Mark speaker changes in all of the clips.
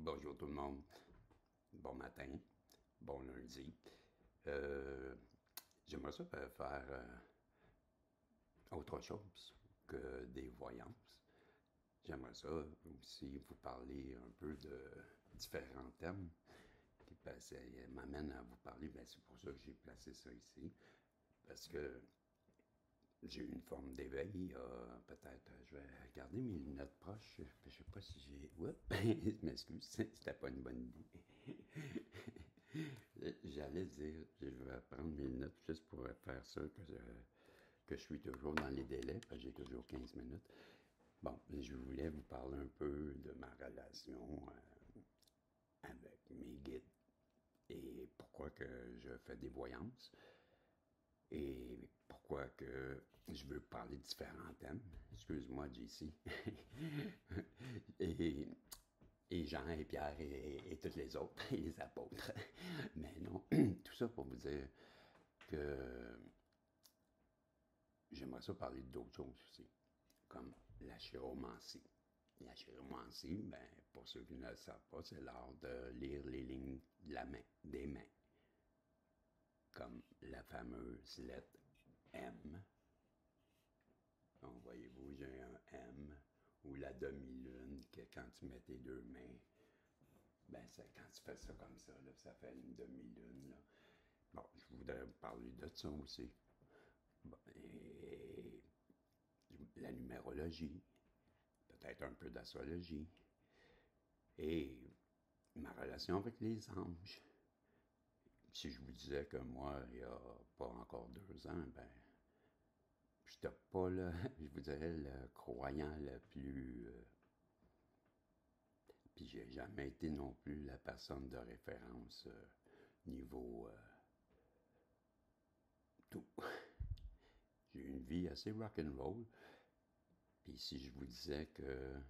Speaker 1: Bonjour tout le monde. Bon matin. Bon lundi. J'aimerais ça faire autre chose que des voyances. J'aimerais ça aussi vous parler un peu de différents thèmes qui ça m'amène à vous parler. Ben, c'est pour ça que j'ai placé ça ici. Parce que j'ai eu une forme d'éveil. Peut-être, je vais garder mes lunettes proches. Je sais pas si j'ai. Oups, je m'excuse, c'était pas une bonne idée. J'allais dire, je vais prendre mes lunettes juste pour faire ça, que je suis toujours dans les délais, parce que j'ai toujours 15 minutes. Bon, je voulais vous parler un peu de ma relation avec mes guides et pourquoi que je fais des voyances et pourquoi que je veux parler de différents thèmes. Excuse-moi, JC. et, et Jean et Pierre et tous les autres, et les apôtres. Mais non, tout ça pour vous dire que j'aimerais ça parler d'autres choses aussi, comme la chiromancie. La chiromancie, ben, pour ceux qui ne le savent pas, c'est l'art de lire les lignes de la main, des mains, comme la fameuse lettre M. Donc, voyez-vous, j'ai un M, ou la demi-lune, que quand tu mets tes deux mains, ben, quand tu fais ça comme ça, là, ça fait une demi-lune. Là. Bon, je voudrais vous parler de ça aussi. Bon, et la numérologie, peut-être un peu d'astrologie, et ma relation avec les anges. Si je vous disais que moi, il n'y a pas encore 2 ans, ben, j'étais pas là, je vous dirais, le croyant le plus. Puis j'ai jamais été non plus la personne de référence niveau tout. J'ai eu une vie assez rock'n'roll. Puis si je vous disais que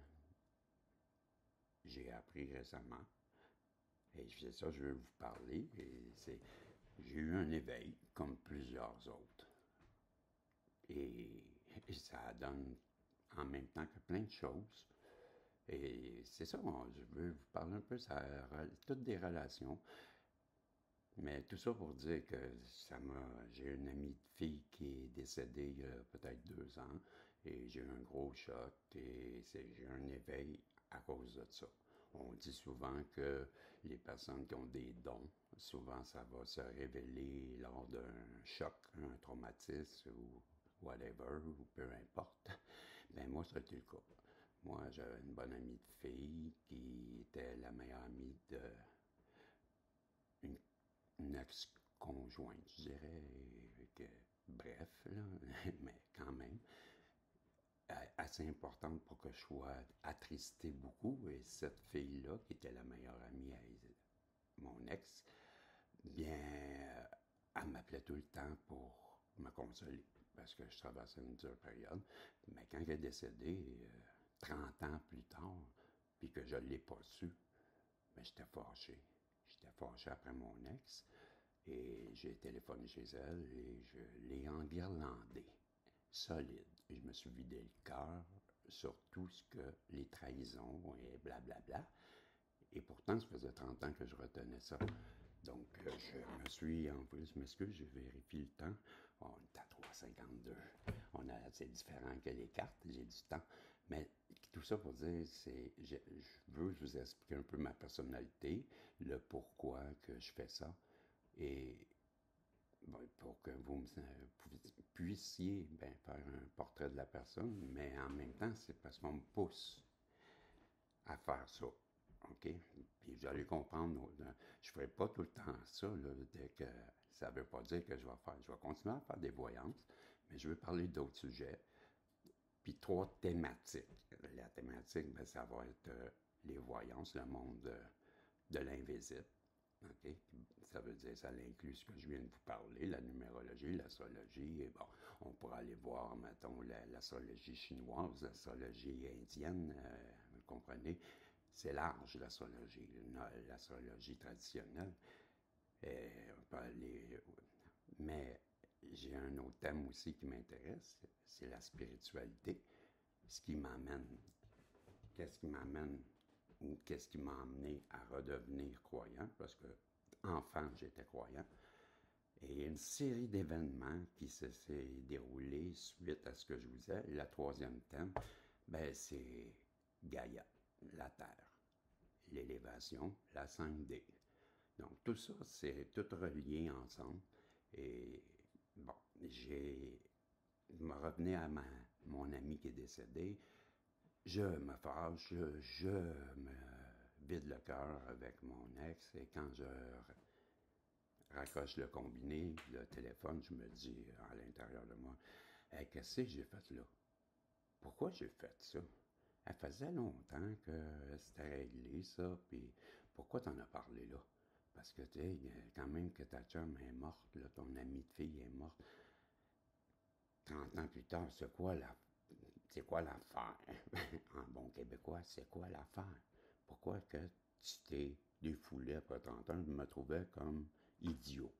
Speaker 1: j'ai appris récemment, et c'est ça, je veux vous parler, j'ai eu un éveil, comme plusieurs autres. Et ça donne en même temps que plein de choses. Et c'est ça, je veux vous parler un peu, ça, toutes des relations. Mais tout ça pour dire que j'ai une amie de fille qui est décédée il y a peut-être 2 ans, et j'ai eu un gros choc, et j'ai eu un éveil à cause de ça. On dit souvent que les personnes qui ont des dons, souvent ça va se révéler lors d'un choc, un traumatisme ou whatever, ou peu importe. Ben moi, c'était le cas. Moi, j'avais une bonne amie de fille qui était la meilleure amie de une, une ex-conjointe, je dirais, que, bref, là, mais quand même, assez importante pour que je sois attristé beaucoup. Et cette fille-là, qui était la meilleure amie à mon ex, bien, elle m'appelait tout le temps pour me consoler, parce que je traversais une dure période. Mais quand elle est décédée, 30 ans plus tard, puis que je ne l'ai pas su, mais j'étais fâché. J'étais fâché après mon ex, et j'ai téléphoné chez elle et je l'ai enguirlandé, solide. Et je me suis vidé le cœur sur tout ce que les trahisons et blablabla. Et pourtant, ça faisait 30 ans que je retenais ça. Donc, je me suis, en plus, je m'excuse, je vérifie le temps. Oh, on est à 3,52. C'est différent que les cartes, j'ai du temps. Mais tout ça pour dire, je veux vous expliquer un peu ma personnalité, le pourquoi que je fais ça. Et bon, pour que vous puissiez ben, faire un portrait de la personne, mais en même temps, c'est parce qu'on me pousse à faire ça. OK? Puis vous allez comprendre, je ne ferai pas tout le temps ça, là, ça ne veut pas dire que je vais faire. Je vais continuer à faire des voyances, mais je veux parler d'autres sujets. Puis 3 thématiques. La thématique, ben, ça va être les voyances, le monde de l'invisible. OK? Ça veut dire, ça inclut ce que je viens de vous parler, la numérologie, l'astrologie. Et bon, on pourra aller voir, mettons, l'astrologie chinoise, l'astrologie indienne, vous comprenez? C'est large, l'astrologie. L'astrologie traditionnelle. On peut aller. Mais j'ai un autre thème aussi qui m'intéresse, c'est la spiritualité. Ce qui m'amène. Qu'est-ce qui m'amène ou qu'est-ce qui m'a amené à redevenir croyant, parce que enfant, j'étais croyant. Et une série d'événements qui s'est déroulée suite à ce que je vous disais. Le troisième thème, ben, c'est Gaïa, la Terre, l'élévation, la 5D. Donc tout ça, c'est tout relié ensemble. Et bon, je me revenais à mon ami qui est décédé. Je me fâche, je me vide le cœur avec mon ex. Et quand je raccroche le combiné, le téléphone, je me dis à l'intérieur de moi, hey, qu'est-ce que j'ai fait là? Pourquoi j'ai fait ça? Elle faisait longtemps que c'était réglé, ça, puis pourquoi t'en as parlé là? Parce que, tu sais, quand même que ta chum est morte, là, ton amie de fille est morte. 30 ans plus tard, c'est quoi l'affaire? En bon québécois, c'est quoi l'affaire? Pourquoi que tu t'es défoulé après 30 ans? Je me trouvais comme idiot.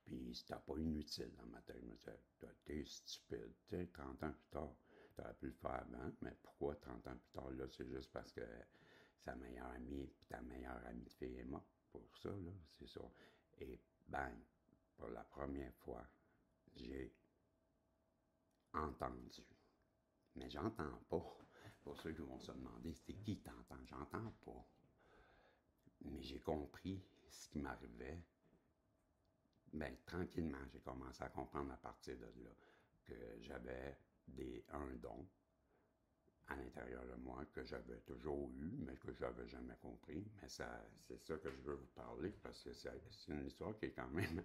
Speaker 1: Puis c'était pas inutile dans ma tête. Je me disais, t'es stupide. Tu sais, 30 ans plus tard, t'aurais pu le faire avant, mais pourquoi 30 ans plus tard, là, c'est juste parce que sa meilleure amie, puis ta meilleure amie de fille est morte. Pour ça, là, c'est ça. Et bang, pour la première fois, j'ai entendu. Mais j'entends pas. Pour ceux qui vont se demander, c'est qui t'entend? J'entends pas. Mais j'ai compris ce qui m'arrivait. Ben, tranquillement, j'ai commencé à comprendre à partir de là que j'avais un don à l'intérieur de moi que j'avais toujours eu, mais que je n'avais jamais compris. Mais c'est ça que je veux vous parler parce que c'est une histoire qui est quand même.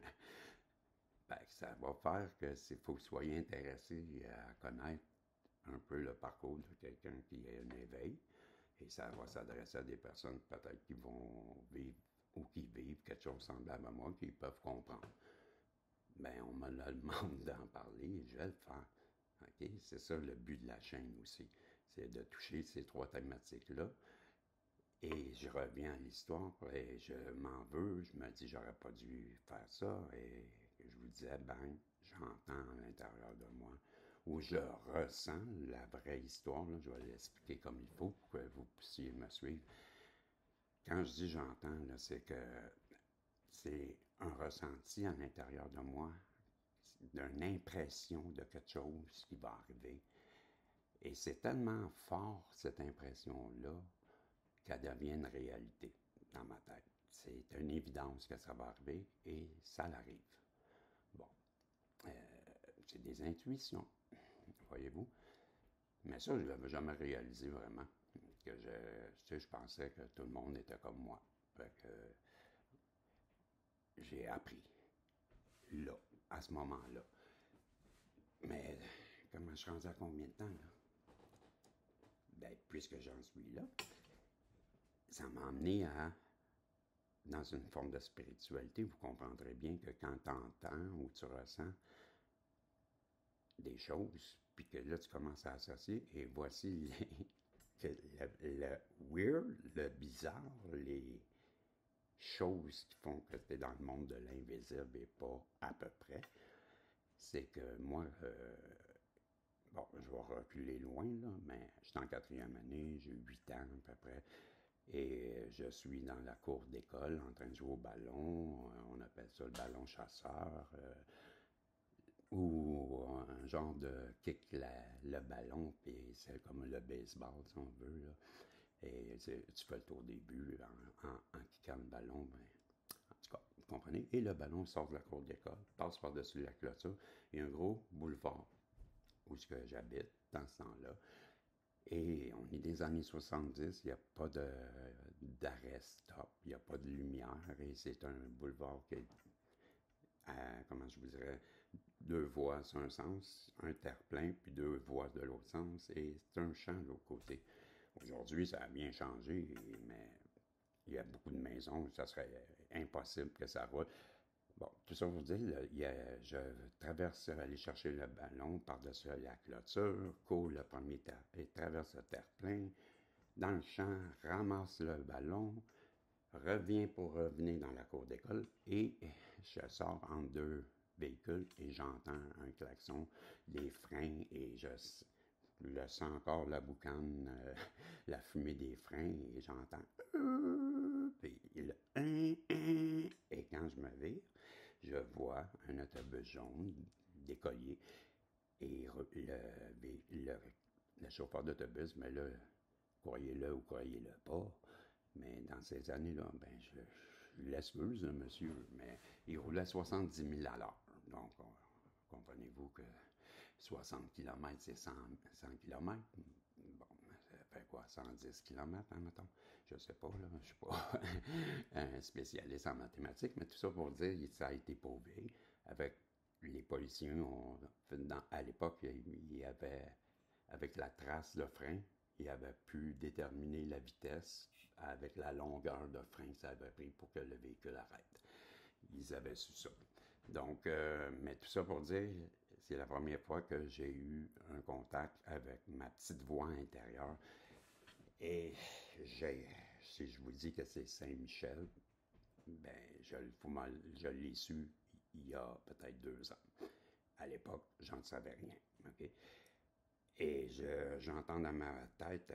Speaker 1: Ben, ça va faire que s'il faut que vous soyez intéressé à connaître un peu le parcours de quelqu'un qui a un éveil. Et ça va s'adresser à des personnes peut-être qui vont vivre ou qui vivent quelque chose semblable à moi, qui peuvent comprendre. Ben, on me le demande d'en parler, je vais le faire. OK? C'est ça le but de la chaîne aussi. C'est de toucher ces trois thématiques-là. Et je reviens à l'histoire et je m'en veux. Je me dis, j'aurais pas dû faire ça. Et je vous disais, ben, j'entends à l'intérieur de moi, ou je ressens la vraie histoire. Là, je vais l'expliquer comme il faut pour que vous puissiez me suivre. Quand je dis j'entends, là, c'est que c'est un ressenti à l'intérieur de moi, d'une impression de quelque chose qui va arriver. Et c'est tellement fort, cette impression-là, qu'elle devient une réalité dans ma tête. C'est une évidence que ça va arriver et ça l'arrive. Bon, c'est des intuitions, voyez-vous. Mais ça, je ne l'avais jamais réalisé vraiment. Que je pensais que tout le monde était comme moi. Fait que j'ai appris là, à ce moment-là. Mais comment je suis rendu à combien de temps, là? Ben, puisque j'en suis là, ça m'a amené dans une forme de spiritualité. Vous comprendrez bien que quand tu entends ou tu ressens des choses, puis que là, tu commences à associer, et voici le weird, le bizarre, les choses qui font que tu es dans le monde de l'invisible et pas à peu près. C'est que moi, bon, je vais reculer loin, là, mais je suis en 4e année, j'ai 8 ans à peu près, et je suis dans la cour d'école en train de jouer au ballon, on appelle ça le ballon chasseur, ou un genre de kick le ballon, puis c'est comme le baseball, si on veut, là. Et tu fais le tour des buts en kickant le ballon, ben, en tout cas, vous comprenez? Et le ballon sort de la cour d'école, passe par-dessus la clôture, et un gros boulevard où ce que j'habite dans ce temps-là. Et on est des années 70, il n'y a pas d'arrêt stop, il n'y a pas de lumière, et c'est un boulevard qui est, comment je vous dirais, deux voies sur un sens, un terre-plein, puis deux voies de l'autre sens, et c'est un champ de l'autre côté. Aujourd'hui, ça a bien changé, mais il y a beaucoup de maisons, ça serait impossible que ça roule. Bon, tout ça pour vous dire, là, je traverse, aller chercher le ballon par-dessus la clôture, cours le premier terre, et traverse le terre-plein, dans le champ, ramasse le ballon, reviens pour revenir dans la cour d'école, et je sors entre deux véhicules et j'entends un klaxon, des freins, et je sens encore la boucane, la fumée des freins, et j'entends puis le et quand je me vire, je vois un autobus jaune décoller et le chauffeur d'autobus, mais là, croyez-le ou croyez-le pas, mais dans ces années-là, ben, je l'excuse, monsieur, mais il roulait à 70 000 à l'heure. Donc, comprenez-vous que 60 km, c'est 100 km. Bon, ça fait quoi, 110 km, hein, mettons? Je sais pas, là, je suis pas un spécialiste en mathématiques, mais tout ça pour dire que ça a été prouvé avec les policiers. À l'époque, il y avait, avec la trace de frein, ils avaient pu déterminer la vitesse avec la longueur de frein que ça avait pris pour que le véhicule arrête. Ils avaient su ça. Donc, mais tout ça pour dire, c'est la première fois que j'ai eu un contact avec ma petite voix intérieure. Et si je vous dis que c'est Saint-Michel, ben, je l'ai su il y a peut-être 2 ans. À l'époque, j'en savais rien. Okay? Et j'entends dans ma tête,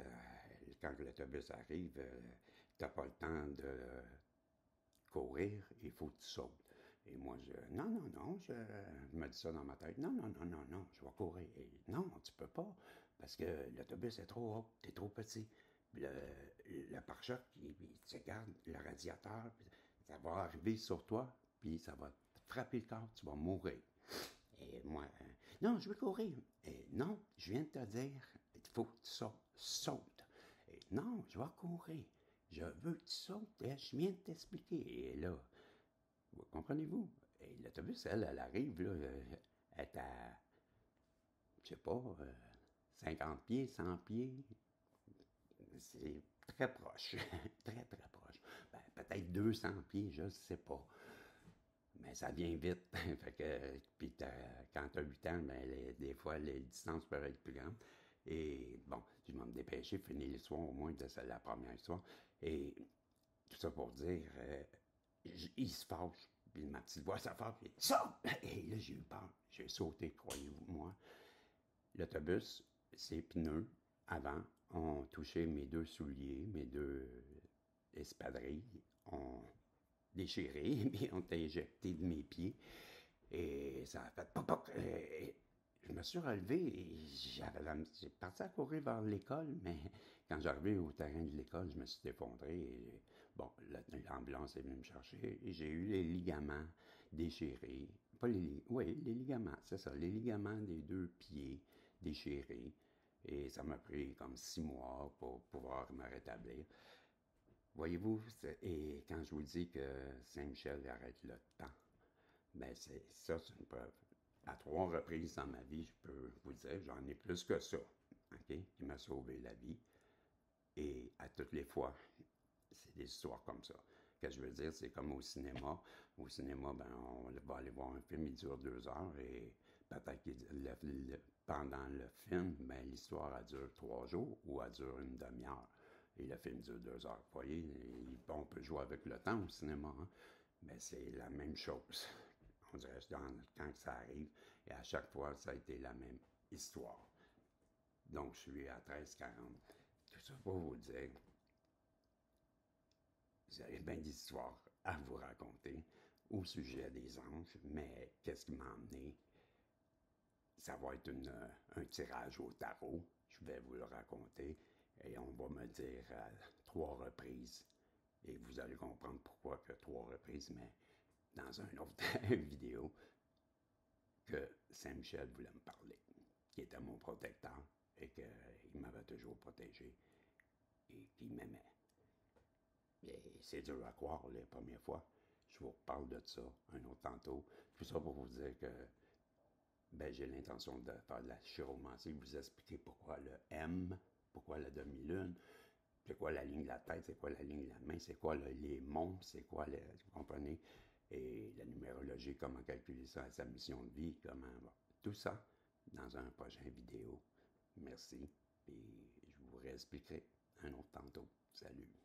Speaker 1: quand l'autobus arrive, t'as pas le temps de courir, il faut que tu sautes. Et moi, non, non, non, je me dis ça dans ma tête. Non, non, non, non, non, je vais courir. Et non, tu peux pas, parce que l'autobus est trop haut, t'es trop petit. Le pare-choc, tu regardes le radiateur, ça va arriver sur toi, puis ça va te frapper le corps, tu vas mourir. Et moi, non, je veux courir. Et non, je viens de te dire, il faut que tu sautes. Et non, je vais courir. Je veux que tu sautes. Et je viens de t'expliquer. Et là, comprenez-vous? Et l'autobus, elle arrive, là, elle est à, je sais pas, 50 pieds, 100 pieds. C'est très proche. Très, très proche. Ben, peut-être 200 pieds, je ne sais pas. Mais ça vient vite. Fait que, puis quand tu as 8 ans, ben, des fois, les distances peuvent être plus grandes. Et bon, je vais me dépêcher, finir l'histoire au moins de la première histoire. Et tout ça pour dire, il se fâche. Puis ma petite voix, ça fâche. Puis ça! Et là, j'ai eu peur. J'ai sauté, croyez-vous, moi. L'autobus, ses pneus, avant, ont touché mes 2 souliers, mes 2 espadrilles, ont déchiré, puis ont été éjectés de mes pieds. Et ça a fait pop, pop. Et je me suis relevé et j'ai parti à courir vers l'école, mais quand j'arrivais au terrain de l'école, je me suis effondré. Et, bon, l'ambulance est venue me chercher et j'ai eu les ligaments déchirés. Pas oui, les ligaments, c'est ça, les ligaments des 2 pieds déchirés. Et ça m'a pris comme 6 mois pour pouvoir me rétablir. Voyez-vous, et quand je vous dis que Saint-Michel arrête le temps, ben c'est une preuve. À 3 reprises dans ma vie, je peux vous dire, j'en ai plus que ça, OK, qui m'a sauvé la vie. Et à toutes les fois, c'est des histoires comme ça. Ce que je veux dire, c'est comme au cinéma. Au cinéma, ben, on va aller voir un film, il dure 2 heures, et peut-être que pendant le film, ben, l'histoire, elle dure 3 jours ou elle dure une demi-heure. Et le film dure 2 heures. Vous voyez, on peut jouer avec le temps au cinéma, hein? Mais c'est la même chose. On dirait quand ça arrive, et à chaque fois, ça a été la même histoire. Donc, je suis à 13h40. Tout ça pour vous dire, vous avez bien des histoires à vous raconter au sujet des anges, mais qu'est-ce qui m'a emmené? Ça va être un tirage au tarot. Je vais vous le raconter et on va me dire à 3 reprises. Et vous allez comprendre pourquoi que 3 reprises, mais dans une autre vidéo, que Saint-Michel voulait me parler, qui était mon protecteur et qu'il m'avait toujours protégé et qu'il m'aimait. Et c'est dur à croire les premières fois. Je vous reparle de ça un autre tantôt. Tout ça pour vous dire que ben, j'ai l'intention de faire de la chiromancie, vous expliquer pourquoi le M, pourquoi la demi-lune, c'est quoi la ligne de la tête, c'est quoi la ligne de la main, c'est quoi les monts, c'est quoi, vous comprenez, et la numérologie, comment calculer ça, sa mission de vie, comment, bon, tout ça dans un prochain vidéo. Merci, et je vous réexpliquerai un autre tantôt. Salut.